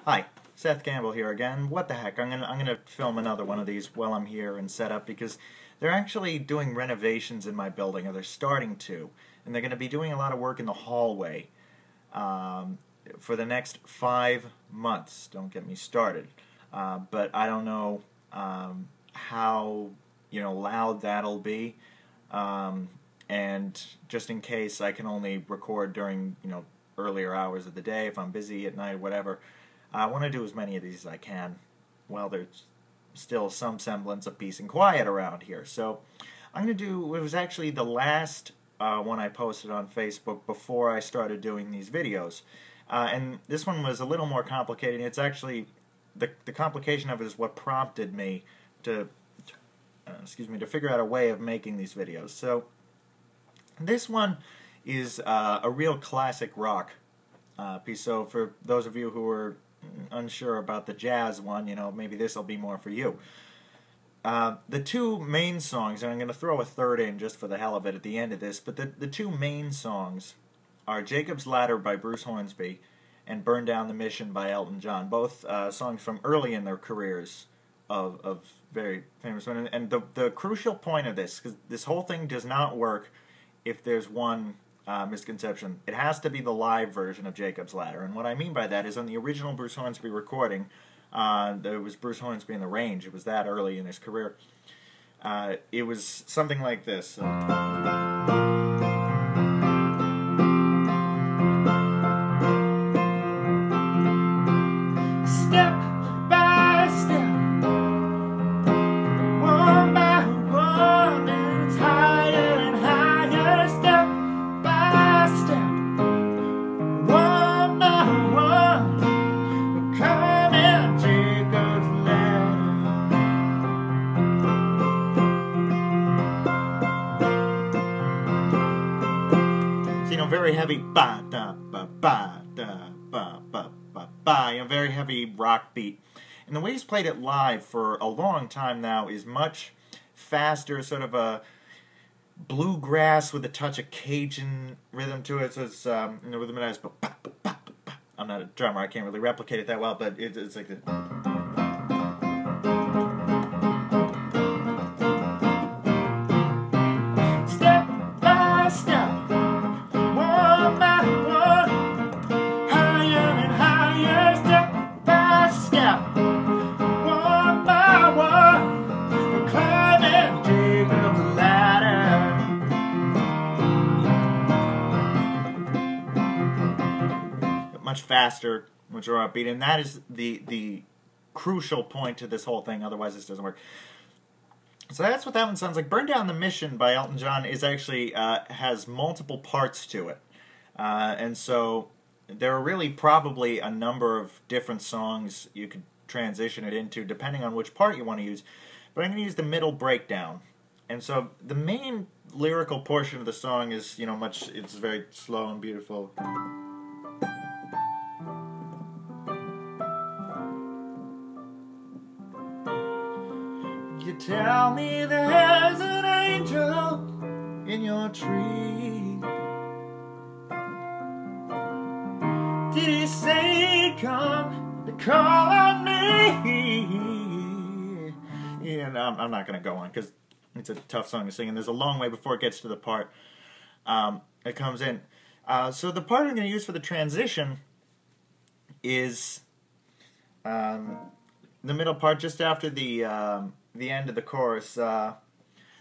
Hi, Seth Campbell here again. What the heck? I'm gonna film another one of these while I'm here and set up because they're actually doing renovations in my building, or they're starting to, and they're gonna be doing a lot of work in the hallway for the next 5 months. Don't get me started, but I don't know how loud that'll be, and just in case I can only record during earlier hours of the day if I'm busy at night, whatever. I want to do as many of these as I can while there's still some semblance of peace and quiet around here. So I'm going to do, it was actually the last one I posted on Facebook before I started doing these videos. And this one was a little more complicated. It's actually, the complication of it is what prompted me to figure out a way of making these videos. So this one is a real classic rock piece. So for those of you who are unsure about the jazz one, maybe this will be more for you. The two main songs, and I'm going to throw a third in just for the hell of it at the end of this, but the two main songs are Jacob's Ladder by Bruce Hornsby and Burn Down the Mission by Elton John, both songs from early in their careers of very famous women. And the crucial point of this, because this whole thing does not work if there's one misconception. It has to be the live version of Jacob's Ladder, and what I mean by that is on the original Bruce Hornsby recording, there was Bruce Hornsby in the Range. It was that early in his career. It was something like this. Very heavy ba da ba ba da ba ba ba ba, very heavy rock beat. And the way he's played it live for a long time now is much faster, sort of a bluegrass with a touch of Cajun rhythm to it. So it's the rhythm it has. I'm not a drummer, I can't really replicate it that well, but it's like this. Much faster, much more upbeat, and that is the crucial point to this whole thing. Otherwise, this doesn't work. So that's what that one sounds like. "Burn Down the Mission" by Elton John is actually has multiple parts to it, and so there are really probably a number of different songs you could transition it into depending on which part you want to use. But I'm going to use the middle breakdown, and so the main lyrical portion of the song is it's very slow and beautiful. You tell me there's an angel in your tree. Did he say come to call on me? Yeah, no, I'm not going to go on because it's a tough song to sing, and there's a long way before it gets to the part that comes in. So the part I'm going to use for the transition is the middle part just after the end of the chorus. Burn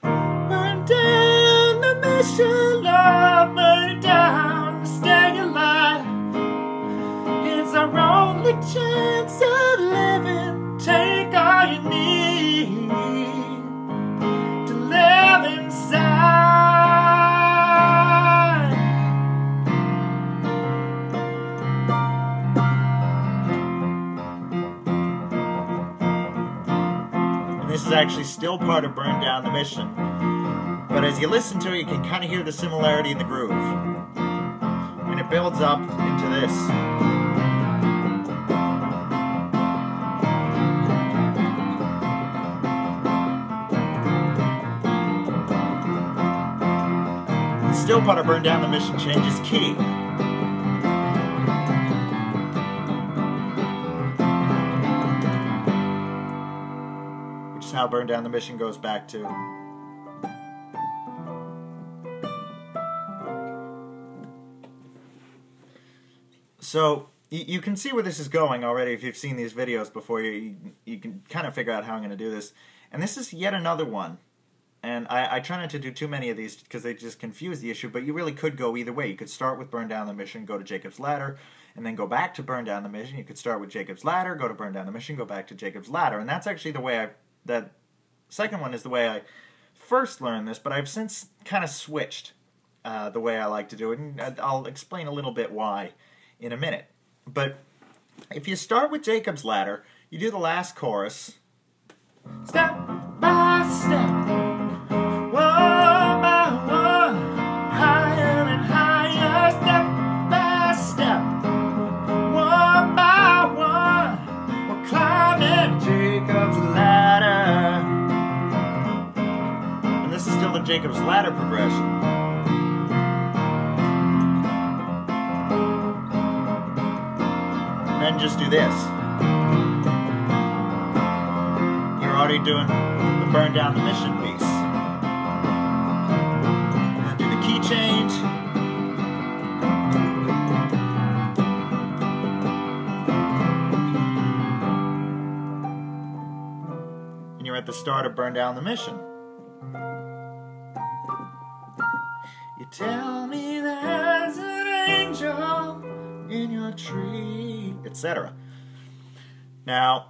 down the mission, Lord, burn down to stay alive. It's our only chance of living. Take all you need to live inside. And this is actually still part of Burn Down the Mission. But as you listen to it, you can kind of hear the similarity in the groove. And it builds up into this. It's still part of Burn Down the Mission, changes key. how Burn Down the Mission goes back to. So you can see where this is going already if you've seen these videos before. You can kind of figure out how I'm going to do this. And this is yet another one. And I try not to do too many of these because they just confuse the issue, but you really could go either way. You could start with Burn Down the Mission, go to Jacob's Ladder, and then go back to Burn Down the Mission. You could start with Jacob's Ladder, go to Burn Down the Mission, go back to Jacob's Ladder. And that's actually the way that second one is the way I first learned this, but I've since kind of switched the way I like to do it, and I'll explain a little bit why in a minute. But if you start with Jacob's Ladder, you do the last chorus, step by step, one by one, higher and higher, step by step, one by one, we're climbing Jacob's Ladder. And this is still the Jacob's Ladder progression. Then just do this. You're already doing the Burn Down the Mission piece. And do the key change. And you're at the start of Burn Down the Mission. You tell me there's an angel in your tree, etc. Now,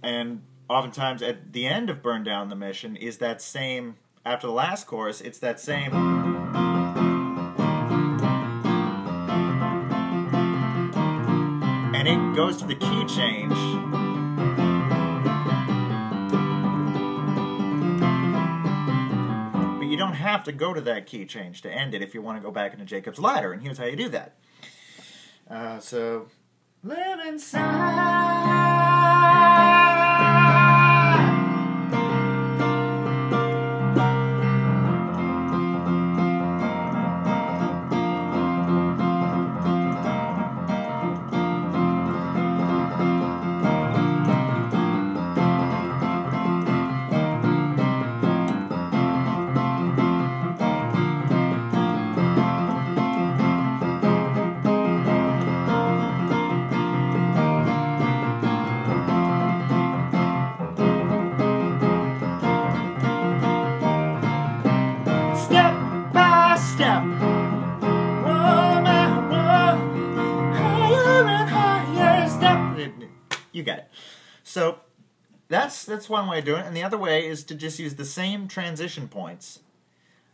and oftentimes at the end of Burn Down the Mission is that same, after the last chorus, it's that same. And it goes to the key change. But you don't have to go to that key change to end it if you want to go back into Jacob's Ladder, and here's how you do that. So, live inside. You get it. So that's one way of doing it, and the other way is to just use the same transition points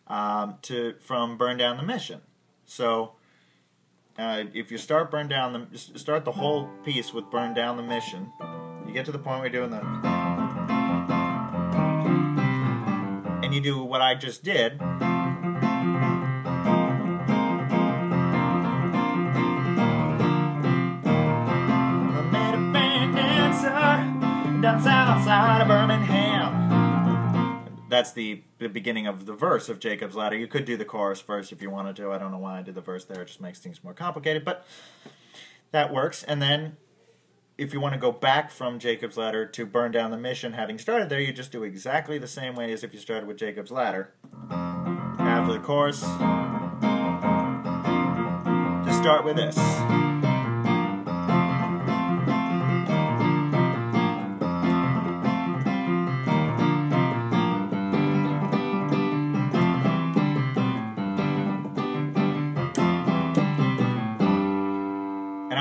from Burn Down the Mission. So if you start start the whole piece with Burn Down the Mission, you get to the point where you're doing the, and you do what I just did. Down south side of Birmingham. That's the beginning of the verse of Jacob's Ladder. You could do the chorus first if you wanted to. I don't know why I did the verse there. It just makes things more complicated, but that works. And then if you want to go back from Jacob's Ladder to Burn Down the Mission, having started there, you just do exactly the same way as if you started with Jacob's Ladder. After the chorus, just start with this.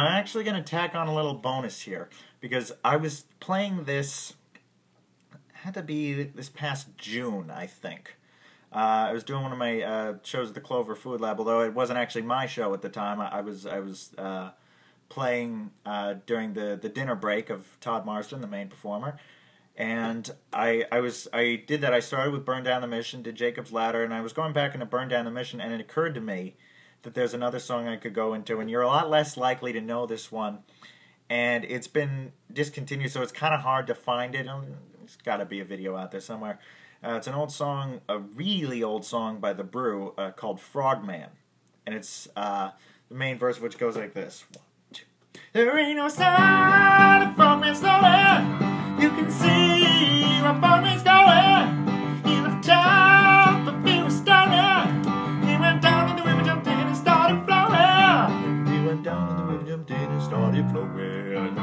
Actually going to tack on a little bonus here because I was playing this, had to be this past June, I think. I was doing one of my shows at the Clover Food Lab, although it wasn't actually my show at the time. I was playing during the dinner break of Todd Marsden, the main performer, and I did that. I started with Burn Down the Mission, did Jacob's Ladder, and I was going back into Burn Down the Mission, and it occurred to me that there's another song I could go into, and you're a lot less likely to know this one, and it's been discontinued, so it's kind of hard to find it. There's got to be a video out there somewhere. It's an old song, a really old song by the Brew called Frogman, and it's the main verse of which goes like this. 1, 2. There ain't no sign of frogman slowly You can see where Frogman's going. He left town for fear of starting. He went down in the river, jumped in and started flowing. He went down in the river, jumped in and started flowing.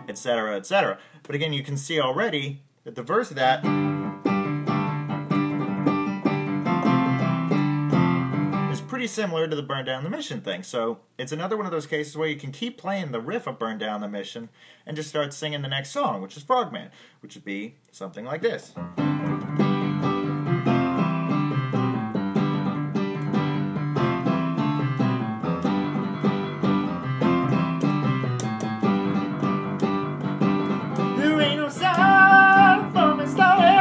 Etc., etc. But again, you can see already that the verse of that is pretty similar to the Burn Down the Mission thing. So it's another one of those cases where you can keep playing the riff of Burn Down the Mission and just start singing the next song, which is Frogman, which would be something like this. There ain't no sound from his story.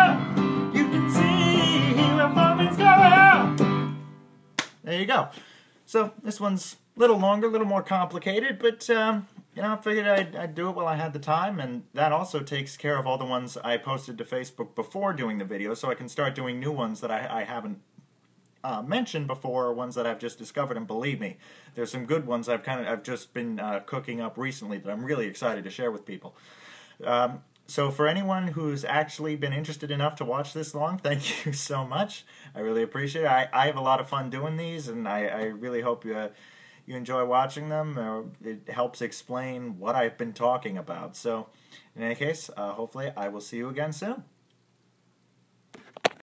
You can see where Frogman's going. There you go. So this one's a little longer, a little more complicated, but you know, I figured I'd do it while I had the time, and that also takes care of all the ones I posted to Facebook before doing the video, so I can start doing new ones that I haven't mentioned before, or ones that I've just discovered. And believe me, there's some good ones I've just been cooking up recently that I'm really excited to share with people. So for anyone who's actually been interested enough to watch this long, thank you so much. I really appreciate it. I have a lot of fun doing these, and I really hope you enjoy watching them. It helps explain what I've been talking about. So in any case, hopefully I will see you again soon.